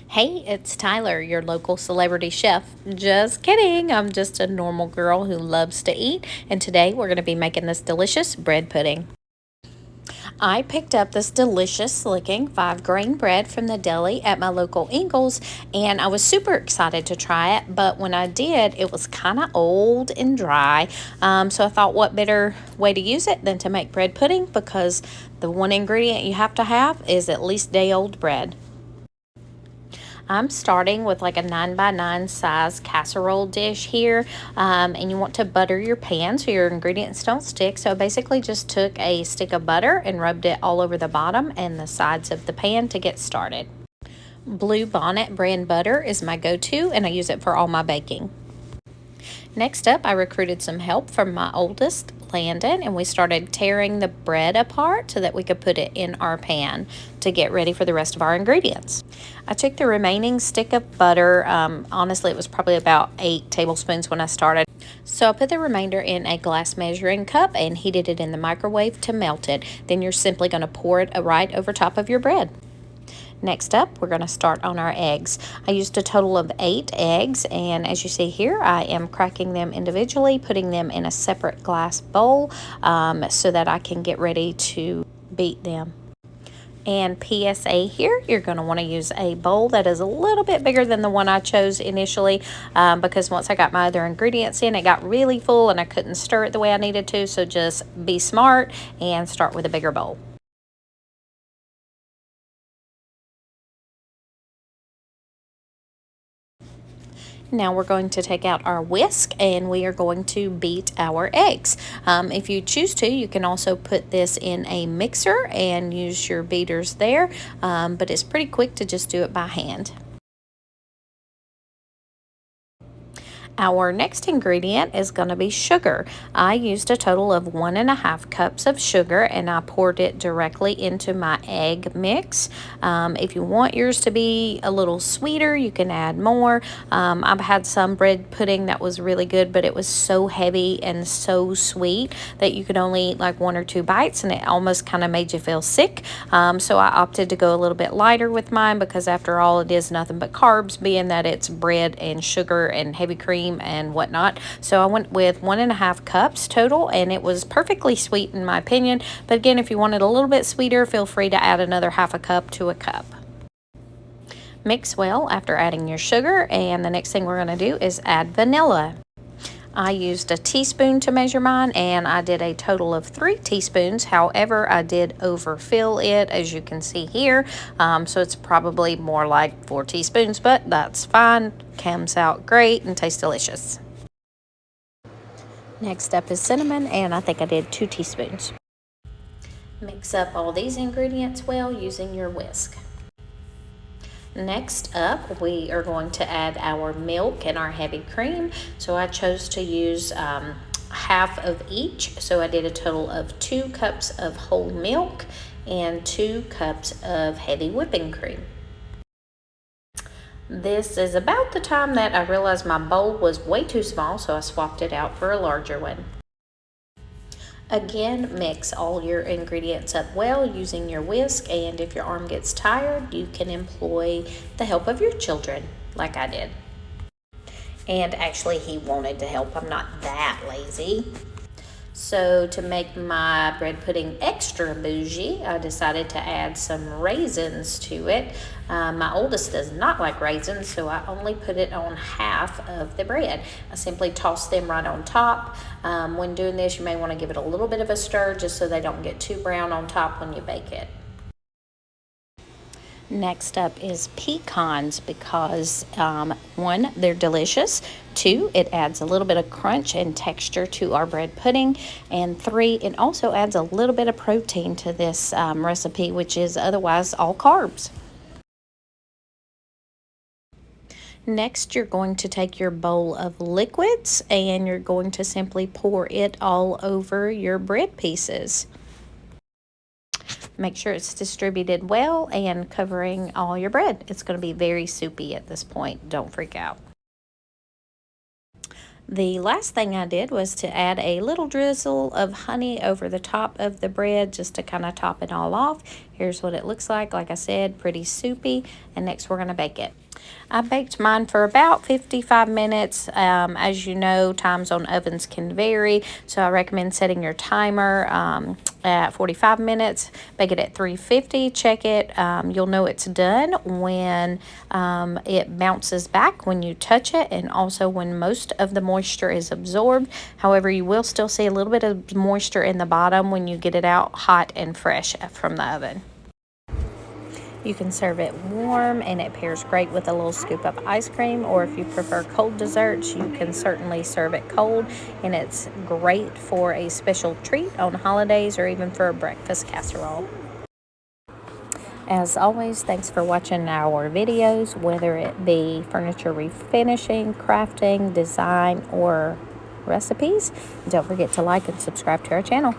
Hey, it's Tyler, your local celebrity chef. Just kidding. I'm just a normal girl who loves to eat, and today we're going to be making this delicious bread pudding. I picked up this delicious looking 5-grain bread from the deli at my local Ingles, and I was super excited to try it, but when I did, it was kind of old and dry. So I thought, what better way to use it than to make bread pudding, because the one ingredient you have to have is at least day old bread. I'm starting with like a 9 by 9 size casserole dish here, and you want to butter your pan so your ingredients don't stick. So I basically just took a stick of butter and rubbed it all over the bottom and the sides of the pan to get started. Blue Bonnet brand butter is my go-to, and I use it for all my baking. Next up, I recruited some help from my oldest, Landon, and we started tearing the bread apart so that we could put it in our pan to get ready for the rest of our ingredients. I took the remaining stick of butter. Honestly, it was probably about 8 tablespoons when I started. So I put the remainder in a glass measuring cup and heated it in the microwave to melt it. Then you're simply going to pour it right over top of your bread. Next up, we're going to start on our eggs. I used a total of 8 eggs, and as you see here, I am cracking them individually, putting them in a separate glass bowl so that I can get ready to beat them. And PSA here, you're going to want to use a bowl that is a little bit bigger than the one I chose initially, because once I got my other ingredients in, it got really full and I couldn't stir it the way I needed to. So just be smart and start with a bigger bowl. Now we're going to take out our whisk and we are going to beat our eggs. If you choose to, you can also put this in a mixer and use your beaters there, but it's pretty quick to just do it by hand. Our next ingredient is going to be sugar. I used a total of 1.5 cups of sugar and I poured it directly into my egg mix. If you want yours to be a little sweeter, you can add more. I've had some bread pudding that was really good, but it was so heavy and so sweet that you could only eat like 1 or 2 bites and it almost kind of made you feel sick. So I opted to go a little bit lighter with mine because after all, it is nothing but carbs, being that it's bread and sugar and heavy cream and whatnot. So I went with 1.5 cups total, and it was perfectly sweet in my opinion. But again, if you want it a little bit sweeter, feel free to add another 1/2 cup to a cup. Mix well after adding your sugar, and the next thing we're going to do is add vanilla. I used a teaspoon to measure mine, and I did a total of 3 teaspoons. However, I did overfill it, as you can see here. So it's probably more like 4 teaspoons, but that's fine. Comes out great and tastes delicious. Next up is cinnamon, and I think I did 2 teaspoons. Mix up all these ingredients well using your whisk. Next up, we are going to add our milk and our heavy cream. So I chose to use half of each. So I did a total of 2 cups of whole milk and 2 cups of heavy whipping cream. This is about the time that I realized my bowl was way too small, so I swapped it out for a larger one. Again, mix all your ingredients up well using your whisk, and if your arm gets tired, you can employ the help of your children, like I did. And actually, he wanted to help. I'm not that lazy. So to make my bread pudding extra bougie, I decided to add some raisins to it. My oldest does not like raisins, so I only put it on half of the bread. I simply toss them right on top. When doing this, you may want to give it a little bit of a stir just so they don't get too brown on top when you bake it. Next up is pecans because 1, they're delicious. 2, it adds a little bit of crunch and texture to our bread pudding. And 3, it also adds a little bit of protein to this recipe, which is otherwise all carbs. Next, you're going to take your bowl of liquids and you're going to simply pour it all over your bread pieces. Make sure it's distributed well and covering all your bread. It's going to be very soupy at this point. Don't freak out. The last thing I did was to add a little drizzle of honey over the top of the bread just to kind of top it all off. Here's what it looks like. Like I said, pretty soupy. And next we're going to bake it. I baked mine for about 55 minutes. As you know, times on ovens can vary, so I recommend setting your timer at 45 minutes. Bake it at 350. Check it. You'll know it's done when it bounces back when you touch it, and also when most of the moisture is absorbed. However, you will still see a little bit of moisture in the bottom when you get it out hot and fresh from the oven. You can serve it warm, and it pairs great with a little scoop of ice cream, or if you prefer cold desserts, you can certainly serve it cold, and it's great for a special treat on holidays or even for a breakfast casserole. As always, thanks for watching our videos, whether it be furniture refinishing, crafting, design, or recipes. Don't forget to like and subscribe to our channel.